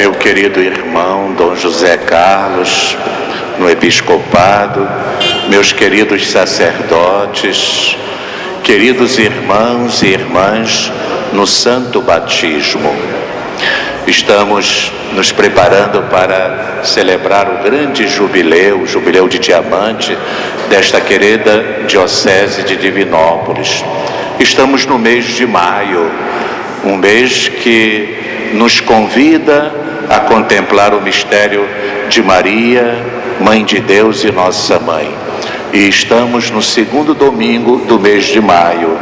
meu querido irmão Dom José Carlos, no episcopado, meus queridos sacerdotes, queridos irmãos e irmãs no santo batismo. Estamos nos preparando para celebrar o grande jubileu, o jubileu de diamante desta querida diocese de Divinópolis. Estamos no mês de maio, um mês que nos convida a contemplar o mistério de Maria, Mãe de Deus e Nossa Mãe. E estamos no segundo domingo do mês de maio.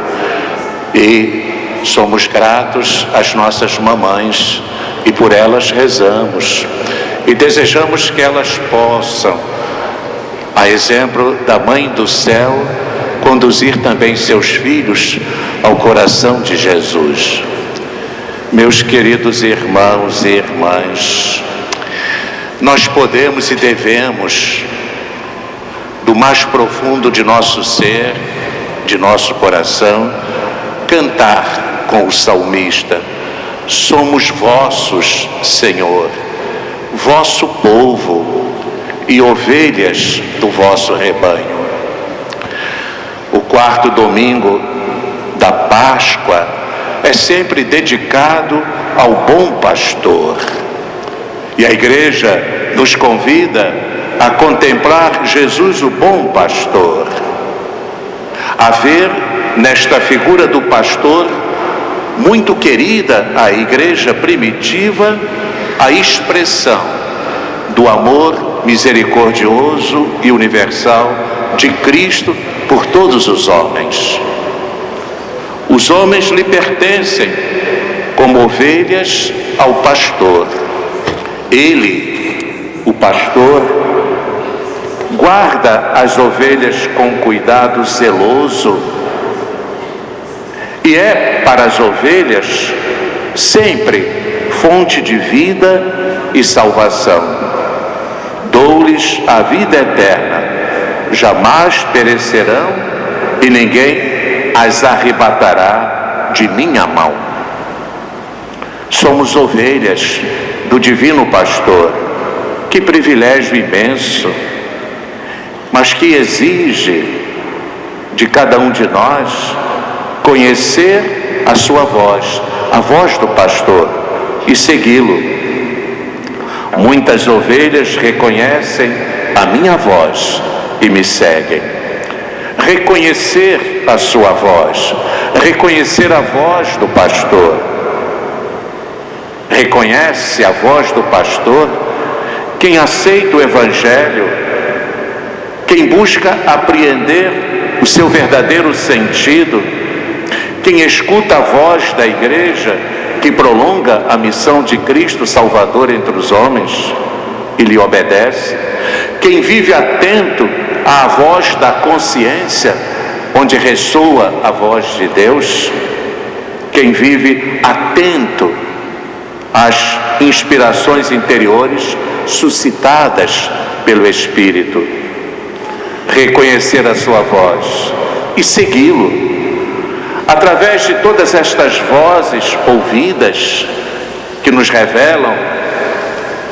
E somos gratos às nossas mamães e por elas rezamos. E desejamos que elas possam, a exemplo da Mãe do Céu, conduzir também seus filhos ao coração de Jesus. Meus queridos irmãos e irmãs, nós podemos e devemos, do mais profundo de nosso ser, de nosso coração, cantar com o salmista: somos vossos, Senhor, vosso povo e ovelhas do vosso rebanho. O quarto domingo da Páscoa é sempre dedicado ao bom pastor. E a igreja nos convida a contemplar Jesus, o bom pastor, a ver nesta figura do pastor, muito querida à igreja primitiva, a expressão do amor misericordioso e universal de Cristo por todos os homens. Os homens lhe pertencem como ovelhas ao pastor. Ele, o pastor, guarda as ovelhas com cuidado zeloso e é para as ovelhas sempre fonte de vida e salvação. Dou-lhes a vida eterna, jamais perecerão e ninguém as arrebatará de minha mão. Somos ovelhas do divino pastor. Que privilégio imenso, mas que exige de cada um de nós conhecer a sua voz, a voz do pastor, e segui-lo. Muitas ovelhas reconhecem a minha voz e me seguem. Reconhecer a sua voz, reconhecer a voz do pastor. Reconhece a voz do pastor quem aceita o Evangelho, quem busca apreender o seu verdadeiro sentido, quem escuta a voz da igreja que prolonga a missão de Cristo Salvador entre os homens e lhe obedece, quem vive atento à voz da consciência, onde ressoa a voz de Deus, quem vive atento às inspirações interiores suscitadas pelo Espírito. Reconhecer a sua voz e segui-lo. Através de todas estas vozes ouvidas que nos revelam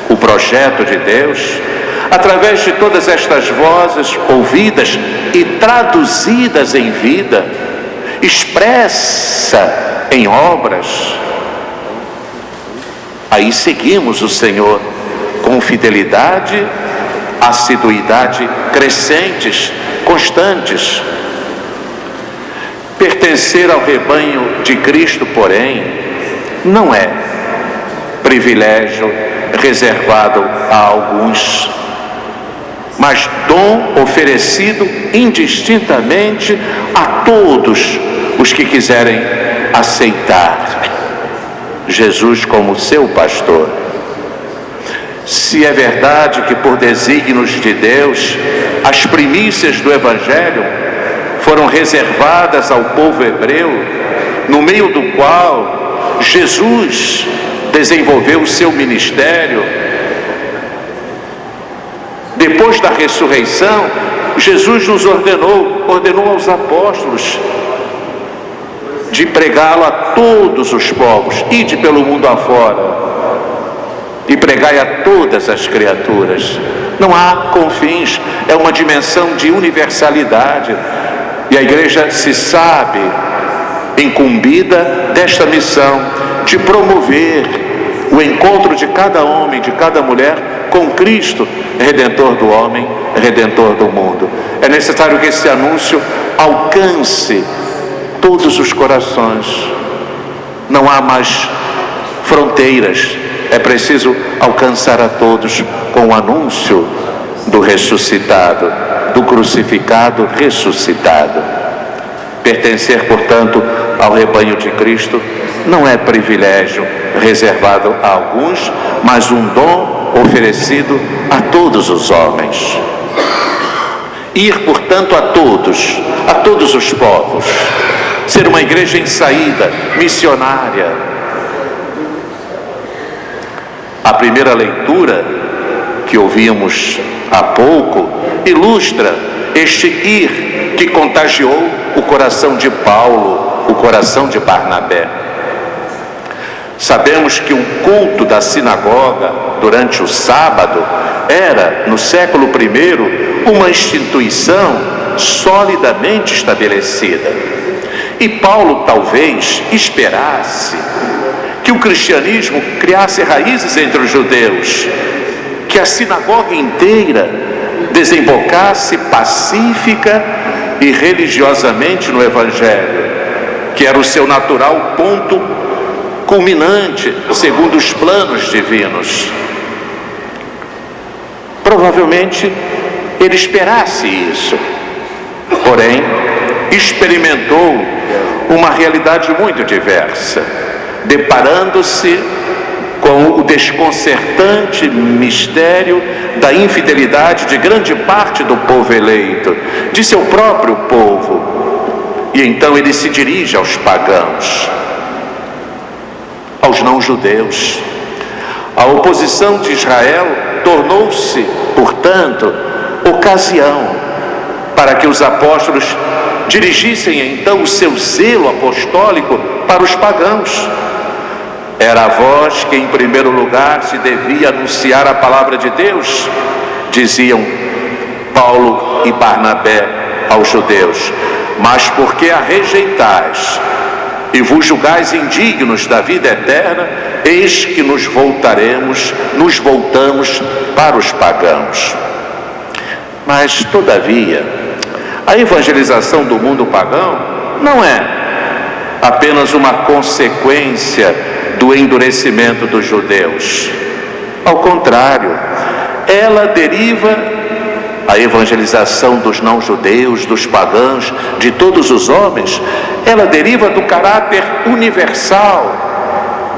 o projeto de Deus, através de todas estas vozes ouvidas e traduzidas em vida, expressa em obras, aí seguimos o Senhor com fidelidade, assiduidade crescentes, constantes. Pertencer ao rebanho de Cristo, porém, não é privilégio reservado a alguns, mas dom oferecido indistintamente a todos os que quiserem aceitar Jesus como seu pastor. Se é verdade que por desígnios de Deus as primícias do Evangelho foram reservadas ao povo hebreu, no meio do qual Jesus desenvolveu o seu ministério, depois da ressurreição, Jesus nos ordenou aos apóstolos de pregá-lo a todos os povos, ide pelo mundo afora. e pregai a todas as criaturas. Não há confins, é uma dimensão de universalidade. E a igreja se sabe incumbida desta missão de promover o encontro de cada homem, de cada mulher com Cristo, Redentor do homem, Redentor do mundo. É necessário que esse anúncio alcance todos os corações. Não há mais fronteiras. É preciso alcançar a todos com o anúncio do ressuscitado, do crucificado ressuscitado. Pertencer, portanto, ao rebanho de Cristo não é privilégio reservado a alguns, mas um dom oferecido a todos os homens. Ir, portanto, a todos os povos. Ser uma igreja em saída, missionária. A primeira leitura que ouvimos há pouco ilustra este ir que contagiou o coração de Paulo, o coração de Barnabé. Sabemos que o culto da sinagoga durante o sábado era, no século I, uma instituição solidamente estabelecida. E Paulo talvez esperasse que o cristianismo criasse raízes entre os judeus, que a sinagoga inteira desembocasse pacífica e religiosamente no Evangelho, que era o seu natural ponto culminante, segundo os planos divinos. Provavelmente ele esperasse isso, porém experimentou uma realidade muito diversa, deparando-se com o desconcertante mistério da infidelidade de grande parte do povo eleito, de seu próprio povo. E então ele se dirige aos pagãos, aos não-judeus. A oposição de Israel tornou-se, portanto, ocasião para que os apóstolos dirigissem então o seu zelo apostólico para os pagãos. Era a voz que em primeiro lugar se devia anunciar a palavra de Deus, diziam Paulo e Barnabé aos judeus. Mas porque a rejeitais e vos julgais indignos da vida eterna, eis que nos voltamos para os pagãos. Mas, todavia, a evangelização do mundo pagão não é apenas uma consequência do endurecimento dos judeus. Ao contrário, ela deriva, a evangelização dos não-judeus, dos pagãos, de todos os homens, ela deriva do caráter universal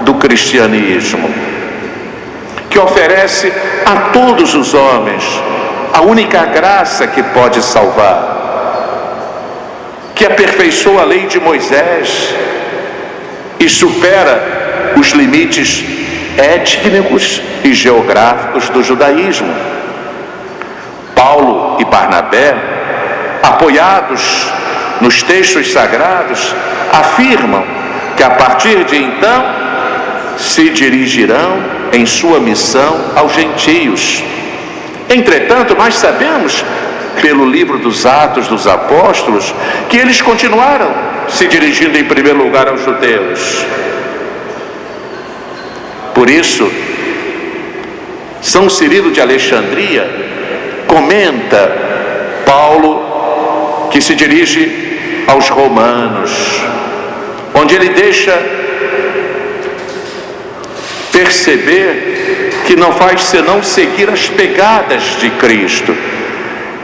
do cristianismo, que oferece a todos os homens a única graça que pode salvar, que aperfeiçoa a lei de Moisés e supera os limites étnicos e geográficos do judaísmo. Paulo e Barnabé, apoiados nos textos sagrados, afirmam que a partir de então se dirigirão em sua missão aos gentios. Entretanto, nós sabemos, pelo livro dos Atos dos Apóstolos, que eles continuaram se dirigindo em primeiro lugar aos judeus. Por isso, São Cirilo de Alexandria comenta Paulo, que se dirige aos romanos, onde ele deixa perceber que não faz senão seguir as pegadas de Cristo.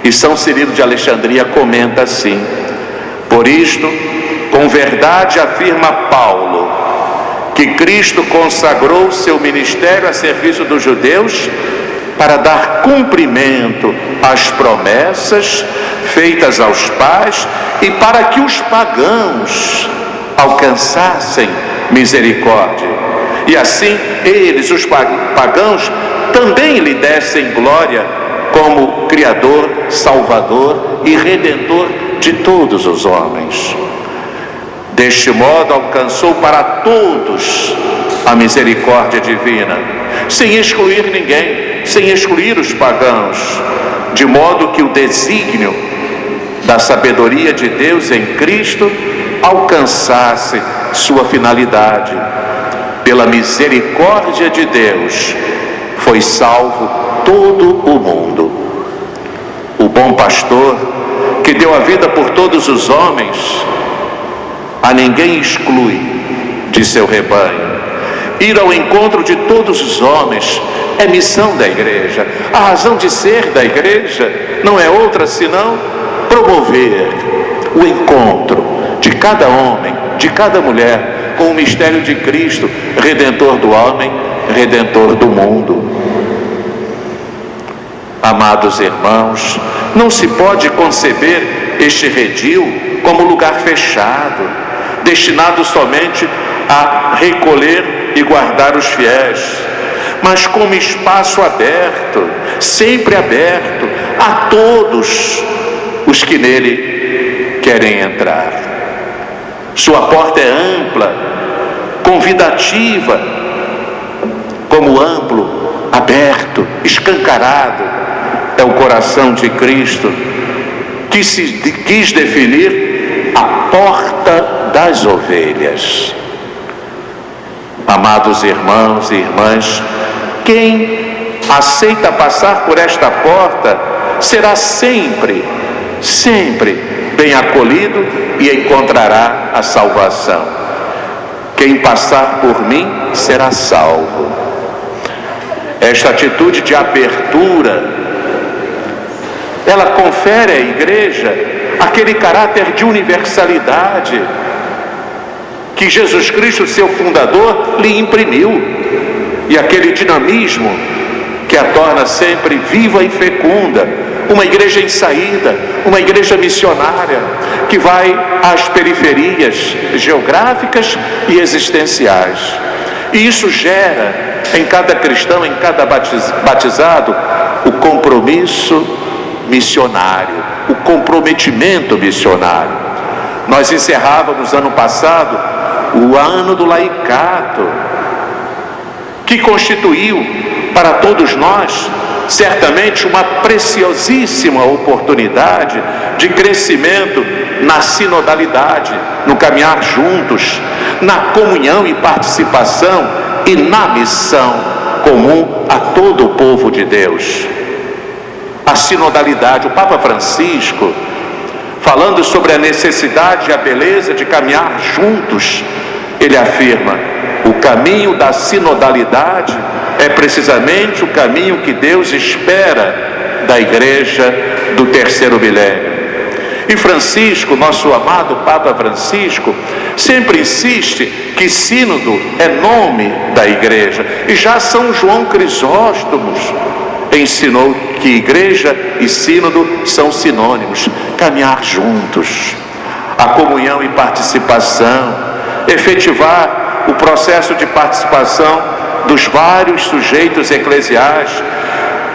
E São Cirilo de Alexandria comenta assim: por isto, com verdade afirma Paulo, que Cristo consagrou seu ministério a serviço dos judeus para dar cumprimento às promessas feitas aos pais e para que os pagãos alcançassem misericórdia. E assim eles, os pagãos, também lhe dessem glória como Criador, Salvador e Redentor de todos os homens. Deste modo alcançou para todos a misericórdia divina, sem excluir ninguém, sem excluir os pagãos, de modo que o desígnio da sabedoria de Deus em Cristo alcançasse sua finalidade. Pela misericórdia de Deus foi salvo todo o mundo. O bom pastor, que deu a vida por todos os homens, a ninguém exclui de seu rebanho. Ir ao encontro de todos os homens é missão da igreja. A razão de ser da igreja não é outra senão promover o encontro de cada homem, de cada mulher, com o mistério de Cristo, Redentor do homem, Redentor do mundo. Amados irmãos, não se pode conceber este redil como lugar fechado, destinado somente a recolher e guardar os fiéis, mas como espaço aberto, sempre aberto a todos os que nele querem entrar. Sua porta é ampla, convidativa, como amplo, aberto, escancarado é o coração de Cristo, que se quis definir a porta das ovelhas. Amados irmãos e irmãs, quem aceita passar por esta porta será sempre bem acolhido e encontrará a salvação. Quem passar por mim será salvo. Esta atitude de abertura, ela confere à igreja aquele caráter de universalidade que Jesus Cristo, seu fundador, lhe imprimiu, e aquele dinamismo que a torna sempre viva e fecunda, uma igreja em saída, uma igreja missionária, que vai às periferias geográficas e existenciais. E isso gera em cada cristão, em cada batizado, o compromisso missionário, o comprometimento missionário. Nós encerrávamos ano passado o ano do laicato, que constituiu para todos nós certamente uma preciosíssima oportunidade de crescimento na sinodalidade, no caminhar juntos, na comunhão e participação e na missão comum a todo o povo de Deus. A sinodalidade, o Papa Francisco, falando sobre a necessidade e a beleza de caminhar juntos, ele afirma: o caminho da sinodalidade é precisamente o caminho que Deus espera da igreja do terceiro milênio. E Francisco, nosso amado Papa Francisco, sempre insiste que sínodo é nome da igreja. E já São João Crisóstomos ensinou que igreja e sínodo são sinônimos. Caminhar juntos, a comunhão e participação, efetivar o processo de participação dos vários sujeitos eclesiais,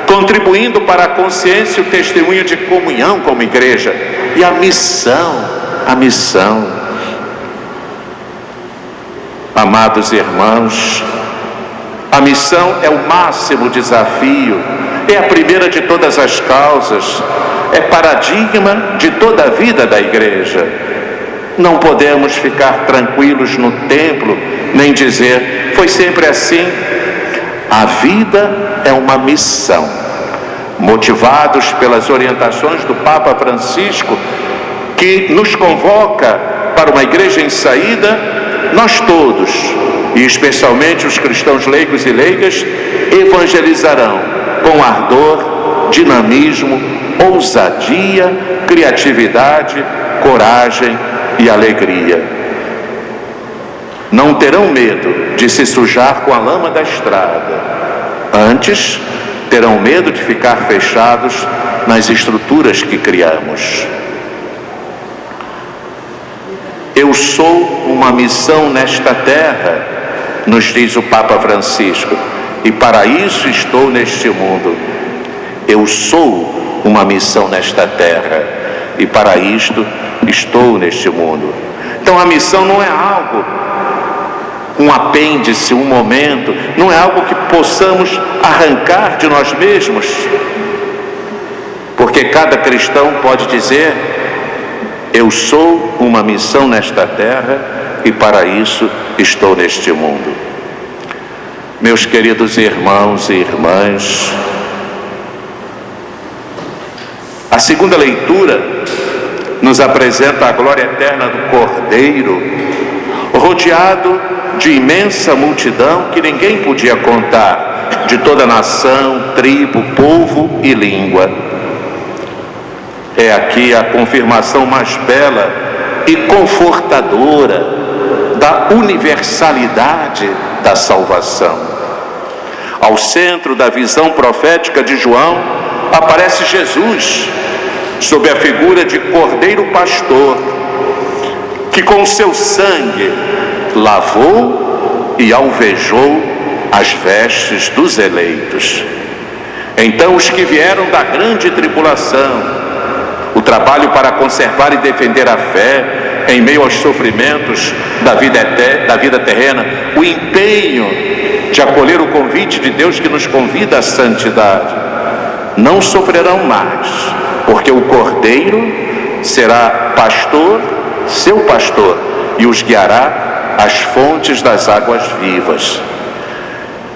contribuindo para a consciência e o testemunho de comunhão como igreja. E a missão. Amados irmãos, a missão é o máximo desafio, é a primeira de todas as causas, é paradigma de toda a vida da igreja. Não podemos ficar tranquilos no templo, nem dizer, foi sempre assim. A vida é uma missão. Motivados pelas orientações do Papa Francisco, que nos convoca para uma igreja em saída, nós todos, e especialmente os cristãos leigos e leigas, evangelizarão com ardor, dinamismo, ousadia, criatividade, coragem e alegria. Não terão medo de se sujar com a lama da estrada. Antes, terão medo de ficar fechados nas estruturas que criamos. Eu sou uma missão nesta terra, nos diz o Papa Francisco, e para isso estou neste mundo. Eu sou uma missão nesta terra, e para isto estou neste mundo. Então a missão não é algo um apêndice, um momento, não é algo que possamos arrancar de nós mesmos, porque cada cristão pode dizer: eu sou uma missão nesta terra e para isso estou neste mundo. Meus queridos irmãos e irmãs, a segunda leitura nos apresenta a glória eterna do Cordeiro, rodeado de imensa multidão que ninguém podia contar, de toda nação, tribo, povo e língua. É aqui a confirmação mais bela e confortadora da universalidade da salvação. Ao centro da visão profética de João aparece Jesus, sob a figura de Cordeiro Pastor, que com seu sangue lavou e alvejou as vestes dos eleitos. Então os que vieram da grande tribulação, o trabalho para conservar e defender a fé em meio aos sofrimentos da vida terrena, o empenho de acolher o convite de Deus que nos convida à santidade, não sofrerão mais, porque o Cordeiro será pastor, seu pastor, e os guiará às fontes das águas vivas.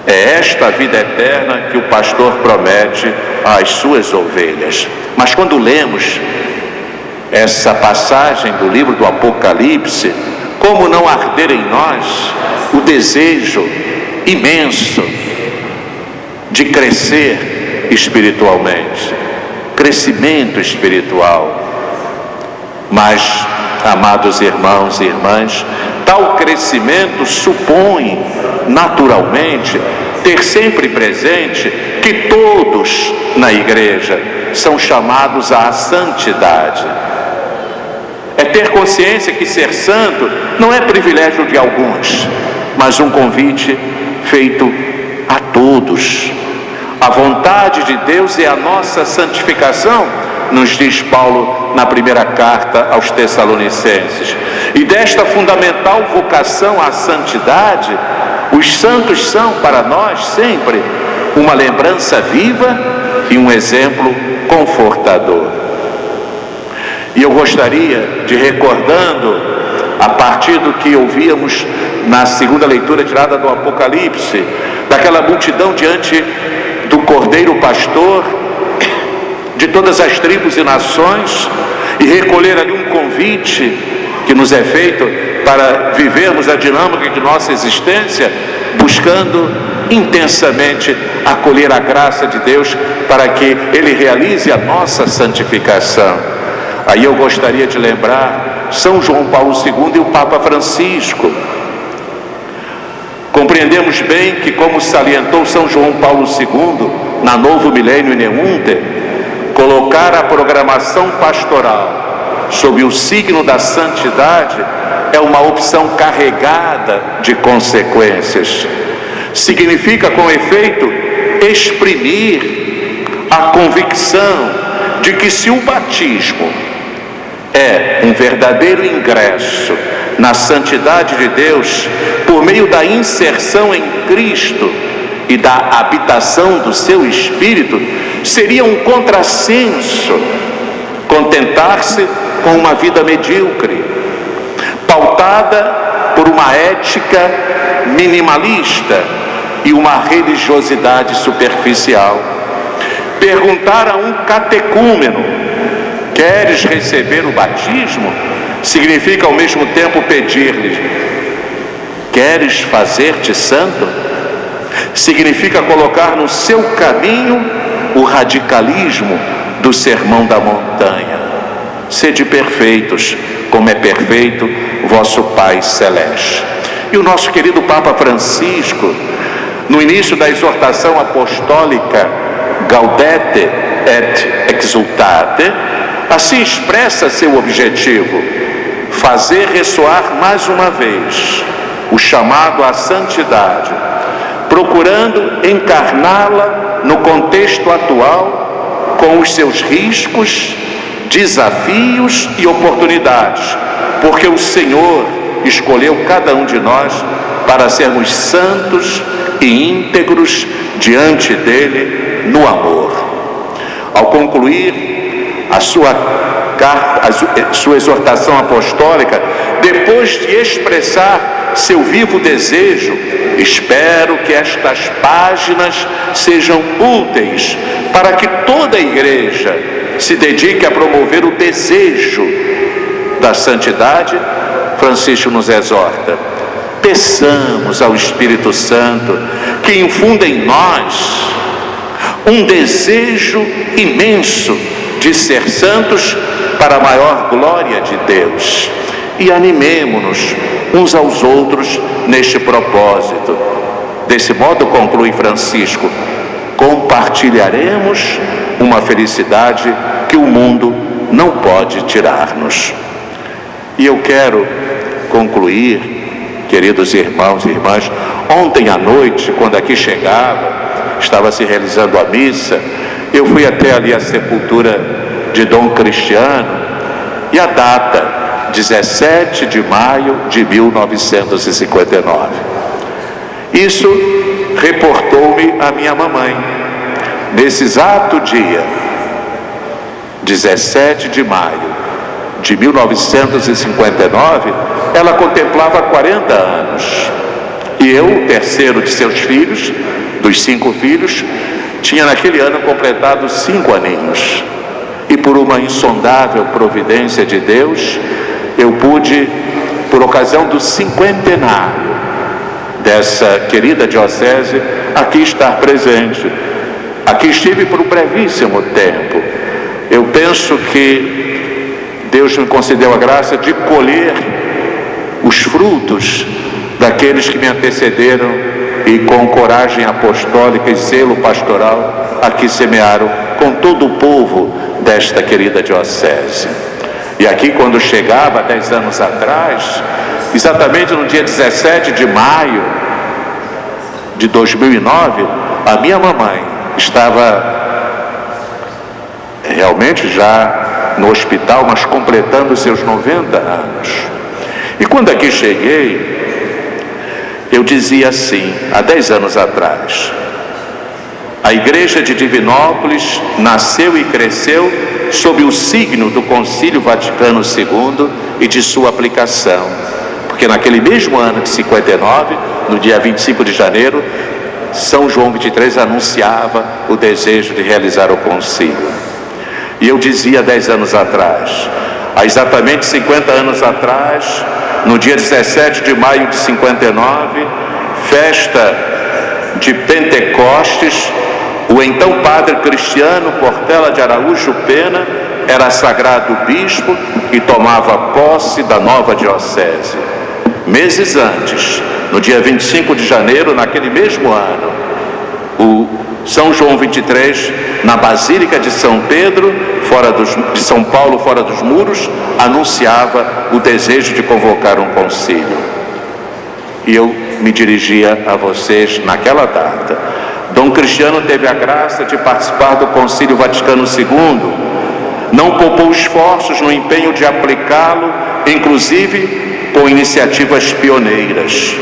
É esta a vida eterna que o pastor promete às suas ovelhas. Mas quando lemos essa passagem do livro do Apocalipse, como não arder em nós o desejo imenso de crescer espiritualmente, crescimento espiritual? Mas, amados irmãos e irmãs, tal crescimento supõe naturalmente ter sempre presente que todos na igreja são chamados à santidade. É ter consciência que ser santo não é privilégio de alguns, mas um convite feito a todos. A vontade de Deus é a nossa santificação, nos diz Paulo na primeira carta aos Tessalonicenses. E desta fundamental vocação à santidade, os santos são para nós sempre uma lembrança viva e um exemplo confortador. E eu gostaria de, recordando a partir do que ouvíamos na segunda leitura tirada do Apocalipse, daquela multidão diante do Cordeiro Pastor, de todas as tribos e nações, e recolher ali um convite que nos é feito para vivermos a dinâmica de nossa existência, buscando intensamente acolher a graça de Deus para que Ele realize a nossa santificação. Aí eu gostaria de lembrar São João Paulo II e o Papa Francisco. Compreendemos bem que, como salientou São João Paulo II na Novo Milênio Neunte, colocar a programação pastoral sob o signo da santidade é uma opção carregada de consequências. Significa, com efeito, exprimir a convicção de que, se o batismo é um verdadeiro ingresso na santidade de Deus por meio da inserção em Cristo e da habitação do seu Espírito, seria um contrassenso contentar-se com uma vida medíocre, pautada por uma ética minimalista e uma religiosidade superficial. Perguntar a um catecúmeno: queres receber o batismo? Significa ao mesmo tempo pedir-lhe: queres fazer-te santo? Significa colocar no seu caminho o radicalismo do Sermão da Montanha. Sede perfeitos, como é perfeito vosso Pai Celeste. E o nosso querido Papa Francisco, no início da exortação apostólica Gaudete et Exultate, assim expressa seu objetivo: fazer ressoar mais uma vez o chamado à santidade, procurando encarná-la no contexto atual, com os seus riscos, desafios e oportunidades, porque o Senhor escolheu cada um de nós para sermos santos e íntegros diante dele no amor. Ao concluir a sua exortação apostólica, depois de expressar seu vivo desejo: espero que estas páginas sejam úteis para que toda a igreja se dedique a promover o desejo da santidade, Francisco nos exorta: peçamos ao Espírito Santo que infunda em nós um desejo imenso de ser santos para a maior glória de Deus, e animemo-nos uns aos outros neste propósito. Desse modo, conclui Francisco, compartilharemos uma felicidade que o mundo não pode tirar-nos. E eu quero concluir, queridos irmãos e irmãs, ontem à noite, quando aqui chegava, estava se realizando a missa, eu fui até ali a sepultura de Dom Cristiano, e a data, 17 de maio de 1959. Isso reportou-me a minha mãe. Nesse exato dia, 17 de maio de 1959, ela contemplava 40 anos. E eu, o terceiro de seus filhos, dos 5 filhos, tinha naquele ano completado 5 aninhos. E por uma insondável providência de Deus, eu pude, por ocasião do cinquentenário dessa querida diocese, aqui estar presente. Aqui estive por um brevíssimo tempo. Eu penso que Deus me concedeu a graça de colher os frutos daqueles que me antecederam e com coragem apostólica e zelo pastoral aqui semearam com todo o povo desta querida diocese. E aqui, quando chegava 10 anos atrás, exatamente no dia 17 de maio de 2009, a minha mamãe estava realmente já no hospital, mas completando seus 90 anos. E quando aqui cheguei, eu dizia assim, há 10 anos atrás: a Igreja de Divinópolis nasceu e cresceu sob o signo do Concílio Vaticano II e de sua aplicação, porque naquele mesmo ano de 59, no dia 25 de janeiro, São João XXIII anunciava o desejo de realizar o concílio. E eu dizia 10 anos atrás, há exatamente 50 anos atrás, no dia 17 de maio de 59, festa de Pentecostes, o então padre Cristiano Portela de Araújo Pena era sagrado bispo e tomava posse da nova diocese. Meses antes, no dia 25 de janeiro, naquele mesmo ano, o São João XXIII, na Basílica de São Pedro, de São Paulo, fora dos muros, anunciava o desejo de convocar um concílio. E eu me dirigia a vocês naquela data. Dom Cristiano teve a graça de participar do Concílio Vaticano II, não poupou esforços no empenho de aplicá-lo, inclusive com iniciativas pioneiras.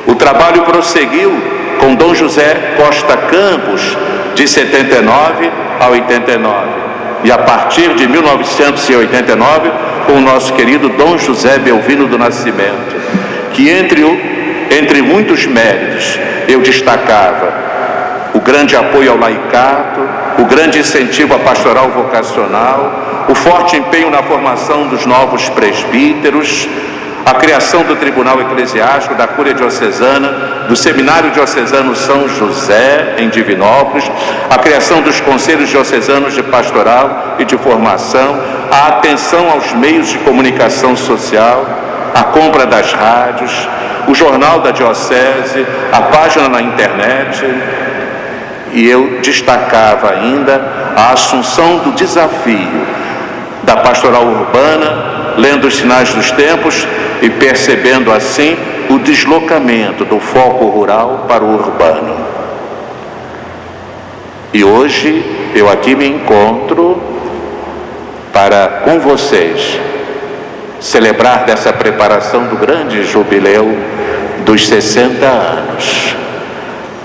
O trabalho prosseguiu com Dom José Costa Campos, de 79 a 89, e a partir de 1989, com o nosso querido Dom José Belvino do Nascimento, que entre muitos méritos eu destacava o grande apoio ao laicato, o grande incentivo à pastoral vocacional, o forte empenho na formação dos novos presbíteros, a criação do Tribunal Eclesiástico, da Cúria Diocesana, do Seminário Diocesano São José, em Divinópolis, a criação dos Conselhos Diocesanos de Pastoral e de Formação, a atenção aos meios de comunicação social, a compra das rádios, o Jornal da Diocese, a página na internet. E eu destacava ainda a assunção do desafio da pastoral urbana, lendo os sinais dos tempos e percebendo assim o deslocamento do foco rural para o urbano. E hoje eu aqui me encontro para, com vocês, celebrar dessa preparação do grande jubileu dos 60 anos.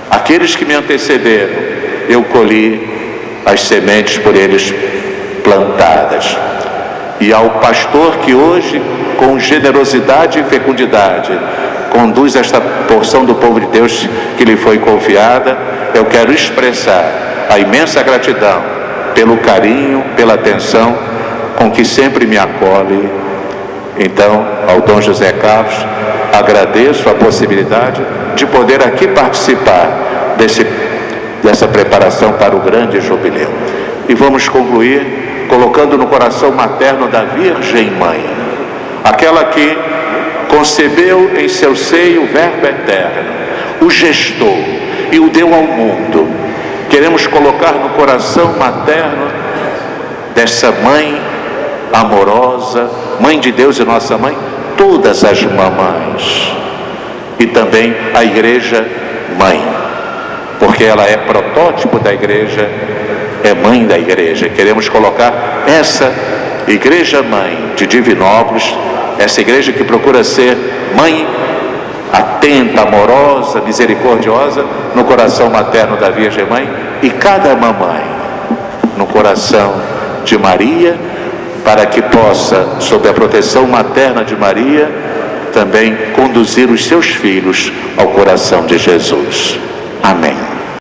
Aqueles que me antecederam, eu colhi as sementes por eles plantadas. E ao pastor que hoje, com generosidade e fecundidade, conduz esta porção do povo de Deus que lhe foi confiada, eu quero expressar a imensa gratidão pelo carinho, pela atenção com que sempre me acolhe. Então, ao Dom José Carlos, agradeço a possibilidade de poder aqui participar dessa preparação para o grande jubileu. E vamos concluir colocando no coração materno da Virgem Mãe, aquela que concebeu em seu seio o Verbo eterno, o gestou e o deu ao mundo. Queremos colocar no coração materno dessa mãe amorosa, mãe de Deus e nossa mãe, todas as mamães, e também a Igreja Mãe, porque ela é protótipo da Igreja, é mãe da Igreja. Queremos colocar essa Igreja Mãe de Divinópolis, essa igreja que procura ser mãe atenta, amorosa, misericordiosa, no coração materno da Virgem Mãe, e cada mamãe no coração de Maria, para que possa, sob a proteção materna de Maria, também conduzir os seus filhos ao coração de Jesus. Amém.